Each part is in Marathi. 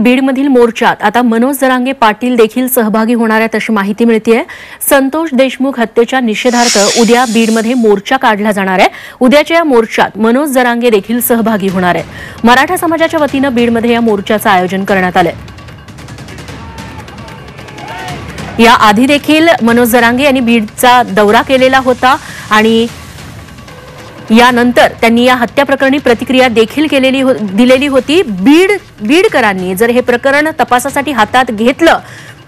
बीडमधील मोर्चात आता मनोज जरांगे पाटील देखील सहभागी होणार आहेत अशी माहिती मिळतेय। संतोष देशमुख हत्येच्या निषेधार्थ उद्या बीडमध्ये मोर्चा काढला जाणार आहे। उद्याच्या या मोर्चात मनोज जरांगे देखील सहभागी होणार आहेत। मराठा समाजाच्या वतीनं बीडमध्ये या मोर्चाचं आयोजन करण्यात आलंय। या आधी देखील मनोज जरांगे यांनी बीडचा दौरा केलेला होता आणि यानंतर त्यांनी या हत्या प्रकरणी प्रतिक्रिया देखील दिलेली होती। बीडकरांनी जर हे प्रकरण तपासासाठी हातात घेतलं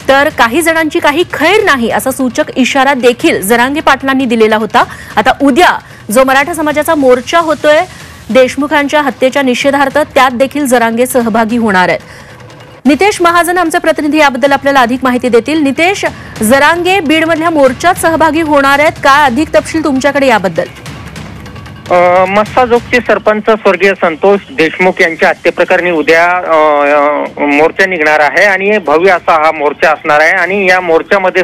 तर काही जणांची काही खैर नाही असा सूचक इशारा देखील जरांगे पाटलांनी दिलेला होता। आता उद्या जो मराठा समाजाचा मोर्चा होतोय देशमुखांच्या हत्येच्या निषेधार्थ त्यात देखील जरांगे सहभागी होणार आहेत। नितेश महाजन आमचे प्रतिनिधी याबद्दल आपल्याला अधिक माहिती देतील। नितेश, जरांगे बीडमधल्या मोर्चात सहभागी होणार आहेत, काय अधिक तपशील तुमच्याकडे याबद्दल? मस्साजोगचे सरपंच स्वर्गीय संतोष देशमुख यांच्या हत्येप्रकरणी उद्या मोर्चा निघणार आहे आणि भव्य असा हा मोर्चा असणार आहे आणि या मोर्चामध्ये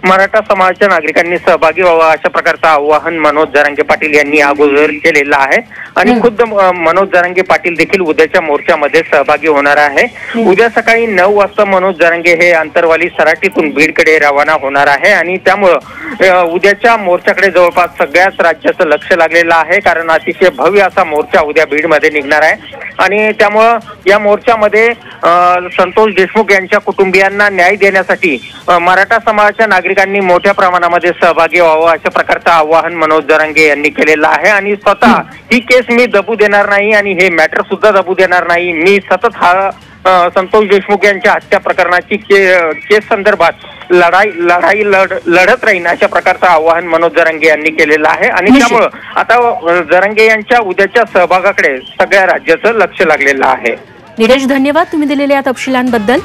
मराठा समाजाच्या नागरिकांनी सहभागी व्हावा अशा प्रकारचं आवाहन मनोज जरांगे पाटील यांनी अगोदर केलेलं आहे आणि खुद्द मनोज जरांगे पाटील देखील उद्याच्या मोर्चामध्ये सहभागी होणार आहे। उद्या सकाळी 9 वाजता मनोज जरांगे हे आंतरवाली सराटीतून बीडकडे रवाना होणार आहे आणि त्यामुळं उद्याच्या मोर्चाकडे जवळपास सगळ्याच राज्याचं लक्ष लागलेलं आहे, कारण अतिशय भव्य असा मोर्चा उद्या बीडमध्ये निघणार आहे आणि त्यामुळं या मोर्चामध्ये संतोष देशमुख यांच्या कुटुंबियांना न्याय देण्यासाठी मराठा समाजाच्या नागरिकांनी मोठ्या प्रमाणामध्ये सहभागी व्हावं अशा प्रकारचं आवाहन मनोज जरांगे यांनी केलेलं आहे आणि स्वतः ही केस मी दबू देणार नाही आणि हे मॅटर सुद्धा दबू देणार नाही, मी सतत हा संतोष देशमुख यांच्या हत्या प्रकरणाची केस संदर्भात लढाई लढत राहीन अशा प्रकारचं आवाहन मनोज जरांगे यांनी केलेलं आहे आणि त्यामुळं आता जरांगे यांच्या उद्याच्या सहभागाकडे सगळ्या राज्याचं लक्ष लागलेलं आहे। नितेश, धन्यवाद तुम्ही दिलेल्या या तपशिलांबद्दल।